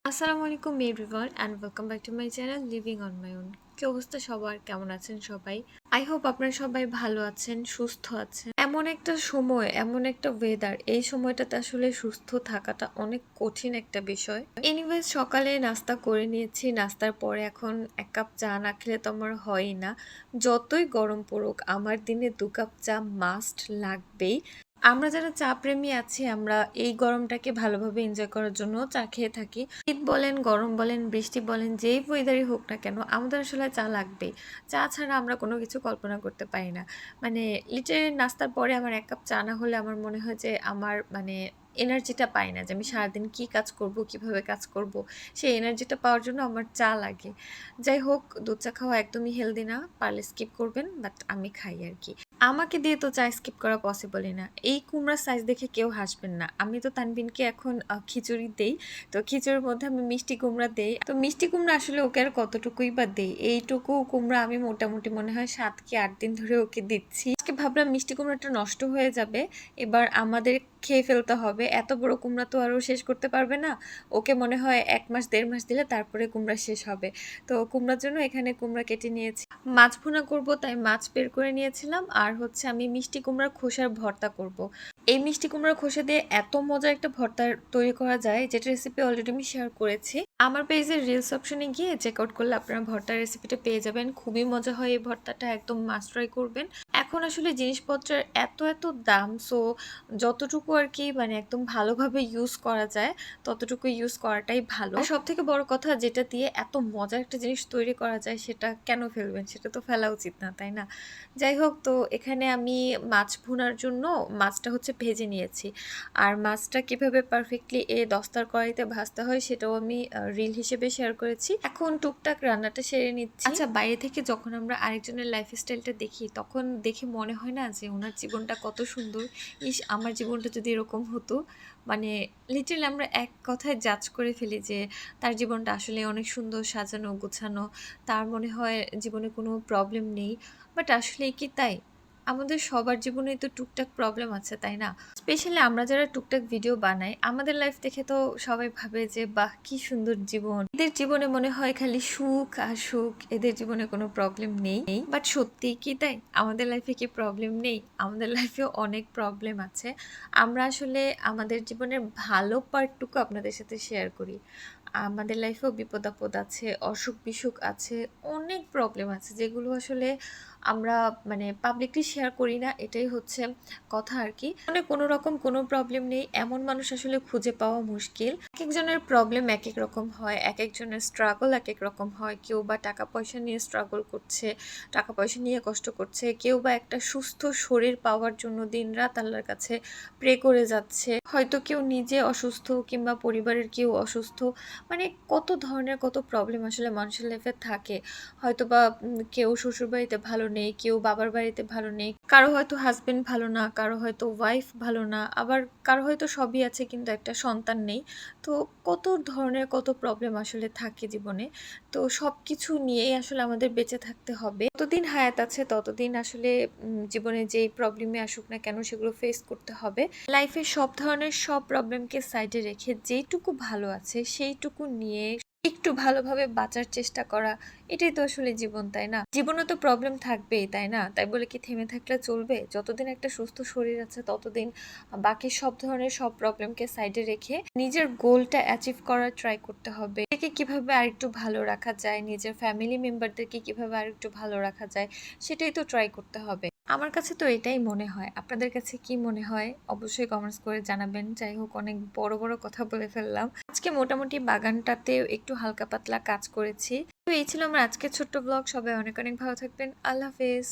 আসসালামু আলাইকুম everyone and welcome back to my channel living on my own. কি অবস্থা সবার, কেমন আছেন সবাই? আই হোপ আপনারা সবাই ভালো আছেন, সুস্থ আছেন। এমন একটা সময়, এমন একটা ওয়েদার, এই সময়টাতে আসলে সুস্থ থাকাটা অনেক কঠিন একটা বিষয়। এনিওয়েজ সকালে নাস্তা করে নিয়েছি, নাস্তার পরে এখন এক কাপ চা না খেলে তো আমার হয়ই না। যতই গরম পড়ুক আমার দিনে 2 কাপ চা মাস্ট লাগবেই। আমরা যারা চা প্রেমী আছি আমরা এই গরমটাকে ভালোভাবে এনজয় করার জন্য চা খেয়ে থাকি। শীত বলেন, গরম বলেন, বৃষ্টি বলেন, যেই ওয়েদারই হোক না কেন আমাদের আসলে চা লাগবেই। চা ছাড়া আমরা কোনো কিছু কল্পনা করতে পারি না। মানে লিটারেলি নাস্তার পরে আমার 1 কাপ চা না হলে আমার মনে হয় যে আমার এনার্জিটা পাই না, যে আমি সারাদিন কি কাজ করব, কিভাবে কাজ করব, সেই এনার্জিটা পাওয়ার জন্য আমার চা লাগে। যাই হোক, দুধ চা খাওয়া একদমই হেলদি না, পারলে স্কিপ করবেন, বাট আমি খাই আর কি। আমাকে দিয়ে তো চা স্কিপ করা পসিবলই না। এই কুমড়ার সাইজ দেখে কেউ হাসবেন না। আমি তো তানবিনকে এখন খিচুড়ি দেই। তো খিচুড়ির মধ্যে আমি মিষ্টি কুমড়া দেই। তো মিষ্টি কুমড়া আসলে ওকে আর কতটুকুই বা দেই। এইটুকু কুমড়া আমি মোটামুটি মনে হয় ৭ কি ৮ দিন ধরে ওকে দিচ্ছি। আজকে ভাবলাম মিষ্টি কুমড়াটা নষ্ট হয়ে যাবে, এবার আমাদের খেয়ে ফেলতে হবে। এত বড় কুমড়া তো আরও শেষ করতে পারবে না। ওকে মনে হয় ১ মাস ১.৫ মাস দিলে তারপরে কুমড়া শেষ হবে। তো কুমড়ার জন্য এখানে কুমড়া কেটে নিয়েছি। মাছ ভুনা করব তাই মাছ বের করে নিয়েছিলাম। আর হচ্ছে আমি মিষ্টি কুমড়ার খোসার ভর্তা করব। এই মিষ্টি কুমড়ার খোসা দিয়ে এত মজার একটা ভর্তা তৈরি করা যায়, যেটা রেসিপি অলরেডি আমি শেয়ার করেছি। আমার পেজের রিলস অপশনে গিয়ে চেক আউট করলে আপনারা ভর্তার রেসিপিটা পেয়ে যাবেন। খুবই মজা হয় এই ভর্তাটা, একদম মাস্ট ট্রাই করবেন। এখন আসলে জিনিসপত্রের এত এত দাম, সো যতটুকু আর কি একদম ভালোভাবে ইউজ করা যায় ততটুকু ইউজ করাটাই ভালো। আর সব থেকে বড় কথা, যেটা দিয়ে এত মজার একটা জিনিস তৈরি করা যায় সেটা কেন ফেলবেন? সেটা তো ফেলা উচিত না, তাই না? যাই হোক, তো এখানে আমি মাছ ভুনার জন্য মাছটা হচ্ছে ভেজে নিয়েছি। আর মাছটা কিভাবে পারফেক্টলি দস্তার কড়াইতে ভাজতে হয় সেটাও আমি রিল হিসেবে শেয়ার করেছি। এখন টুকটাক রান্নাটা সেরে নিচ্ছি। আচ্ছা, বাইরে থেকে যখন আমরা আরেকজনের লাইফস্টাইলটা দেখি তখন দেখে মনে হয় না যে ওনার জীবনটা কত সুন্দর, ইস আমার জীবনটা যদি এরকম হতো। লিটারালি আমরা এক কথায় জাজ করে ফেলি যে তার জীবনটা আসলে অনেক সুন্দর, সাজানো গোছানো, তার মনে হয় জীবনে কোনো প্রবলেম নেই। বাট আসলেই কি তাই? আমাদের সবার জীবনেই তো টুকটাক প্রবলেম আছে, তাই না? স্পেশালি আমরা যারা টুকটাক ভিডিও বানাই, আমাদের লাইফ দেখে তো সবাই ভাবে যে বাহ কি সুন্দর জীবন, এদের জীবনে মনে হয় খালি সুখ আর সুখ, এদের জীবনে কোনো প্রবলেম নেই। বাট সত্যিই কি তাই? আমাদের লাইফে কি প্রবলেম নেই? আমাদের লাইফেও অনেক প্রবলেম আছে। আমরা আসলে আমাদের জীবনের ভালো পার্টটুকু আপনাদের সাথে শেয়ার করি। আমাদের লাইফেও বিপদ আপদ আছে, অসুখ বিসুখ আছে, অনেক প্রবলেম আছে যেগুলো আসলে আমরা পাবলিকলি শেয়ার করি না, এটাই হচ্ছে কথা আর কি। কোনো রকম কোনো প্রবলেম নেই এমন মানুষ আসলে খুঁজে পাওয়া মুশকিল। এক একজনের প্রবলেম এক এক রকম হয়, এক একজনের স্ট্রাগল এক এক রকম হয়। কেউ বা টাকা পয়সা নিয়ে স্ট্রাগল করছে, টাকা পয়সা নিয়ে কষ্ট করছে। কেউ বা একটা সুস্থ শরীর পাওয়ার জন্য দিনরাত আল্লাহর কাছে প্রে করে যাচ্ছে। হয়তো কেউ নিজে অসুস্থ কিংবা পরিবারের কেউ অসুস্থ। কত ধরনের কত প্রবলেম আসলে মানুষের লাইফে থাকে। হয়তোবা কেউ শ্বশুরবাড়িতে ভালো নেই, কেউ বাবার বাড়িতে ভালো নেই, কারো হয়তো হাজবেন্ড ভালো না, কারো হয়তো ওয়াইফ ভালো না, আবার কারো হয়তো সবই আছে কিন্তু একটা সন্তান নেই। তো কত ধরনের কত প্রবলেম আসলে থাকে জীবনে। তো সবকিছু নিয়েই আসলে আমাদের বেঁচে থাকতে হবে। যতদিন হায়াত আছে ততদিন আসলে জীবনে যেই প্রবলেমে আসুক না কেন সেগুলো ফেস করতে হবে। লাইফে সব ধরনের সব প্রবলেমকে সাইডে রেখে যেইটুকু ভালো আছে সেইটুকু নিয়ে একটু ভালোভাবে বাঁচার চেষ্টা করা, এটাই তো আসলে জীবন, তাই না? জীবনে তো প্রবলেম থাকবেই, তাই না? তাই বলে কি থেমে থাকলে চলবে? যতদিন একটা সুস্থ শরীর আছে ততদিন বাকি সব ধরনের সব প্রবলেমকে সাইডে রেখে নিজের গোলটা অ্যাচিভ করার ট্রাই করতে হবে। একে কিভাবে আরেকটু ভালো রাখা যায়, নিজের ফ্যামিলি মেম্বারদেরকে কিভাবে আরেকটু ভালো রাখা যায়, সেটাই তো ট্রাই করতে হবে। আমার কাছে তো এটাই মনে হয়। আপনাদের কাছে কি মনে হয় অবশ্যই কমেন্টস করে জানাবেন। যাই হোক, অনেক বড় বড় কথা বলে ফেললাম। আজকে মোটামুটি বাগানটাতে একটু হালকা পাতলা কাজ করেছি। তো এই ছিল আমার আজকের ছোট্ট ব্লগ। সবাই অনেক অনেক ভালো থাকবেন। আল্লাহ হাফেজ।